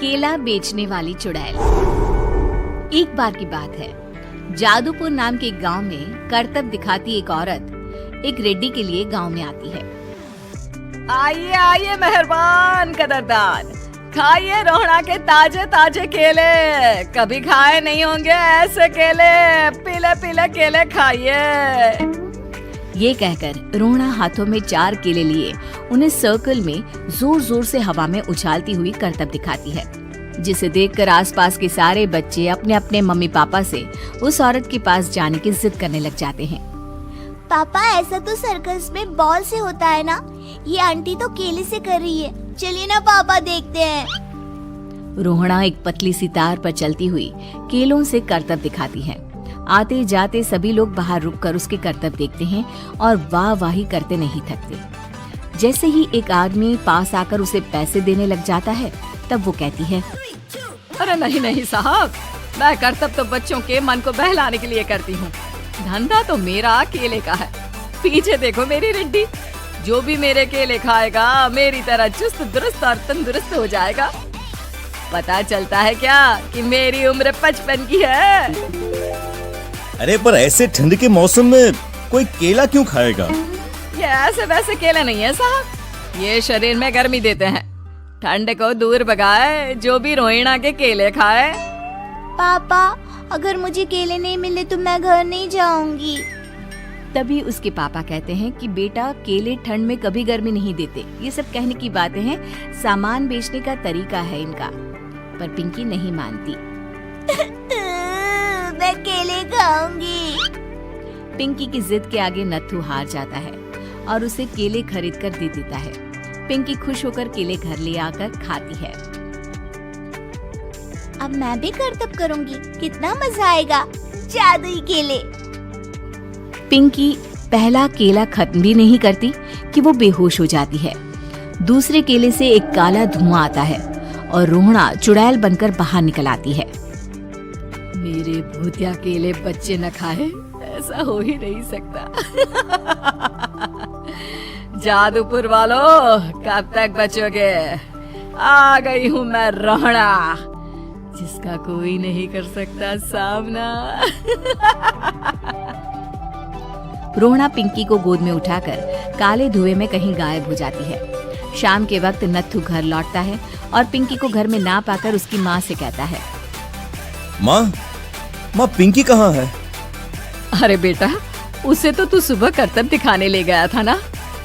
केला बेचने वाली चुड़ैल। एक बार की बात है, जादूपुर नाम के गांव में करतब दिखाती एक औरत एक रेड्डी के लिए गांव में आती है। आइए आइए मेहरबान कदरदान, खाइए रोहड़ा के ताजे ताजे केले, कभी खाए नहीं होंगे ऐसे केले, पीले पीले केले खाइए। ये कहकर रोहड़ा हाथों में 4 केले लिए उन्हें सर्कल में जोर जोर से हवा में उछालती हुई करतब दिखाती है, जिसे देखकर आसपास के सारे बच्चे अपने अपने मम्मी पापा से उस औरत के पास जाने की जिद करने लग जाते हैं। पापा, ऐसा तो सर्कस में बॉल से होता है ना, ये आंटी तो केले से कर रही है, चलिए ना पापा देखते हैं। रोहड़ा एक पतली सी तार पर चलती हुई केलों से करतब दिखाती है। आते जाते सभी लोग बाहर रुककर उसके करतब देखते हैं और वाह वाही करते नहीं थकते। जैसे ही एक आदमी पास आकर उसे पैसे देने लग जाता है, तब वो कहती है, अरे नहीं नहीं साहब, मैं करतब तो बच्चों के मन को बहलाने के लिए करती हूँ, धंधा तो मेरा केले का है। पीछे देखो मेरी रेड्डी, जो भी मेरे केले खाएगा मेरी तरह चुस्त दुरुस्त और तंदुरुस्त हो जाएगा। पता चलता है क्या कि मेरी उम्र 55 की है। अरे पर ऐसे ठंड के मौसम में कोई केला क्यों खाएगा? ये ऐसे वैसे केले नहीं है साहब, ये शरीर में गर्मी देते हैं, ठंड को दूर भगाए, जो भी रोहिणा के केले खाए। पापा, अगर मुझे केले नहीं मिले तो मैं घर नहीं जाऊंगी। तभी उसके पापा कहते हैं कि बेटा, केले ठंड में कभी गर्मी नहीं देते, ये सब कहने की बातें हैं, सामान बेचने का तरीका है इनका। पर पिंकी नहीं मानती। मैं केले खाऊंगी। पिंकी की जिद के आगे नत्थू हार जाता है और उसे केले खरीद कर दे देता है। पिंकी खुश होकर केले घर ले आकर खाती है। अब मैं भी करतब करूंगी, कितना मजा आएगा, जादुई केले। पिंकी पहला केला खत्म भी नहीं करती कि वो बेहोश हो जाती है। दूसरे केले से एक काला धुआं आता है और रोहड़ा चुड़ैल बनकर बाहर निकल आती है। मेरे भूतिया केले बच्चे न खाए, ऐसा हो ही नहीं सकता। जादूपुर वालों, कब तक बचोगे? आ गई हूँ मैं रोहड़ा, जिसका कोई नहीं कर सकता सामना। रोहड़ा पिंकी को गोद में उठाकर काले धुएं में कहीं गायब हो जाती है। शाम के वक्त नत्थू घर लौटता है और पिंकी को घर में ना पाकर उसकी माँ से कहता है, माँ पिंकी कहाँ है? अरे बेटा, उसे तो तू सुबह करतब दिखाने ले गया था ना,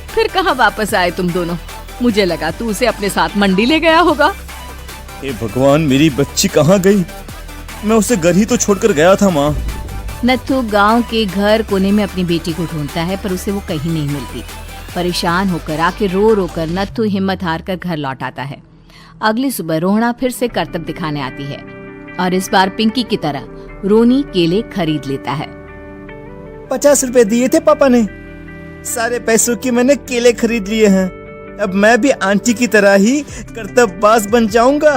फिर कहाँ वापस आए तुम दोनों? मुझे लगा तू उसे अपने साथ मंडी ले गया होगा। हे भगवान, मेरी बच्ची कहाँ गई? मैं उसे घर ही तो छोड़कर गया था माँ। नत्थू गांव के घर कोने में अपनी बेटी को ढूंढता है, पर उसे वो कहीं नहीं मिलती। परेशान होकर आखिर रो रो कर नत्थू हिम्मत हार कर घर लौट आता है। अगली सुबह रोहड़ा फिर से करतब दिखाने आती है और इस बार पिंकी की तरह रोनी केले खरीद लेता है। 50 रुपए दिए थे पापा ने, सारे पैसों की मैंने केले खरीद लिए हैं। अब मैं भी आंटी की तरह ही करतबबाज बन जाऊंगा।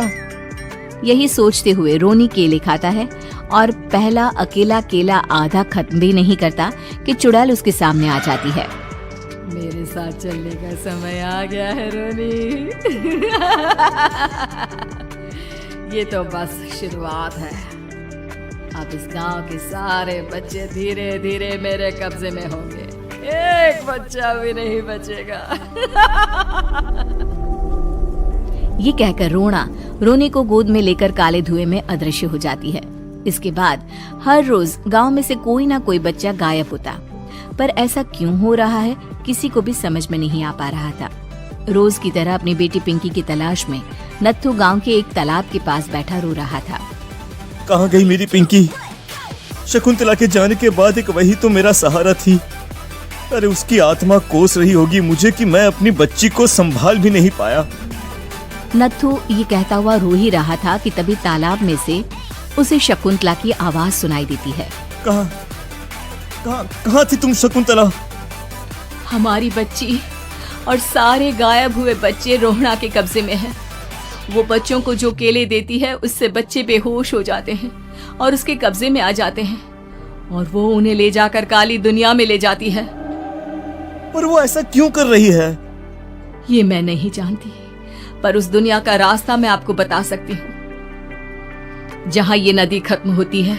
यही सोचते हुए रोनी केले खाता है और पहला अकेला केला आधा खत्म भी नहीं करता कि चुड़ैल उसके सामने आ जाती है। मेरे साथ चलने का समय आ गया है रोनी। ये तो बस शुरुआत है, अब इस गांव के सारे बच्चे धीरे धीरे मेरे कब्जे में होंगे, एक बच्चा भी नहीं बचेगा। ये कहकर रोना रोनी को गोद में लेकर काले धुएं में अदृश्य हो जाती है। इसके बाद हर रोज गांव में से कोई ना कोई बच्चा गायब होता, पर ऐसा क्यों हो रहा है किसी को भी समझ में नहीं आ पा रहा था। रोज की तरह अपनी बेटी पिंकी की तलाश में नत्थू गांव के एक तालाब के पास बैठा रो रहा था। कहाँ गई मेरी पिंकी? शकुंतला के जाने के बाद एक वही तो मेरा सहारा थी। अरे उसकी आत्मा कोस रही होगी मुझे कि मैं अपनी बच्ची को संभाल भी नहीं पाया। नत्थू ये कहता हुआ रो ही रहा था कि तभी तालाब में से उसे शकुंतला की आवाज सुनाई देती है। कहाँ थी तुम शकुंतला? हमारी बच्ची और सारे गायब हुए बच्चे रोहड़ा के कब्जे में हैं। वो बच्चों को जो केले देती है उससे बच्चे बेहोश हो जाते हैं और उसके कब्जे में आ जाते हैं और वो उन्हें ले जाकर काली दुनिया में ले जाती है। पर वो ऐसा क्यों कर रही है? ये मैं नहीं जानती, पर उस दुनिया का रास्ता मैं आपको बता सकती हूँ। जहां ये नदी खत्म होती है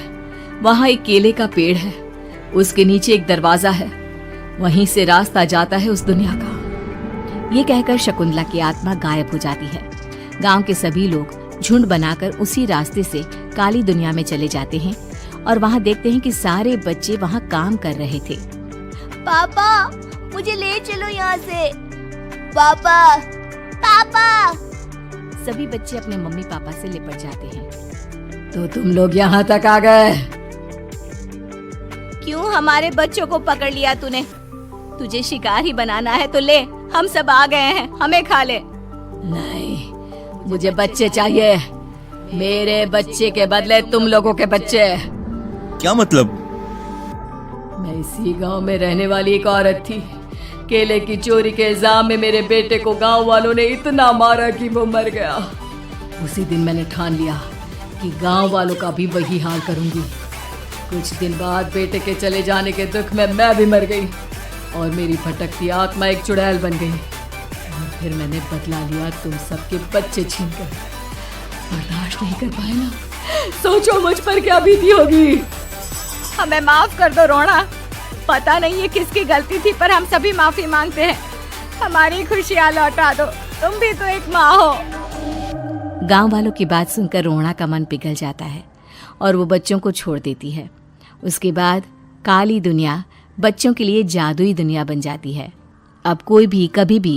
वहां एक केले का पेड़ है, उसके नीचे एक दरवाजा है, वहीं से रास्ता जाता है उस दुनिया का। ये कहकर शकुंतला की आत्मा गायब हो जाती है। गांव के सभी लोग झुंड बनाकर उसी रास्ते से काली दुनिया में चले जाते हैं और वहां देखते हैं कि सारे बच्चे वहां काम कर रहे थे। पापा मुझे ले चलो यहाँ से। पापा पापा। सभी बच्चे अपने मम्मी पापा से लिपट जाते हैं। तो तुम लोग यहाँ तक आ गए? क्यों हमारे बच्चों को पकड़ लिया तूने? तुझे शिकार ही बनाना है तो ले, हम सब आ गए हैं, हमें खा ले। नहीं, मुझे बच्चे चाहिए। मेरे बच्चे के बदले तुम लोगों के बच्चे। क्या मतलब? मैं इसी गांव में रहने वाली एक औरत थी। केले की चोरी के इल्जाम में मेरे बेटे को गांव वालों ने इतना मारा कि वो मर गया। उसी दिन मैंने ठान लिया कि गांव वालों का भी वही हाल करूंगी। कुछ दिन बाद बेटे के चले जाने के दुख में मैं भी मर गई और मेरी भटकती आत्मा एक चुड़ैल बन गई। और फिर मैंने बदला लिया तुम सबके बच्चे छीनकर। बर्दाश्त नहीं कर पाए ना, सोचो मुझ पर क्या बीती होगी। हमें माफ कर दो रोना, पता नहीं ये किसकी गलती थी पर हम सभी माफी मांगते हैं। हमारी खुशियाँ लौटा दो, तुम भी तो एक माँ हो। गांव वालों की बात सुनकर रोना का मन पिघल जाता है और वो बच्चों को छोड़ देती है। उसके बाद काली दुनिया बच्चों के लिए जादुई दुनिया बन जाती है। अब कोई भी कभी भी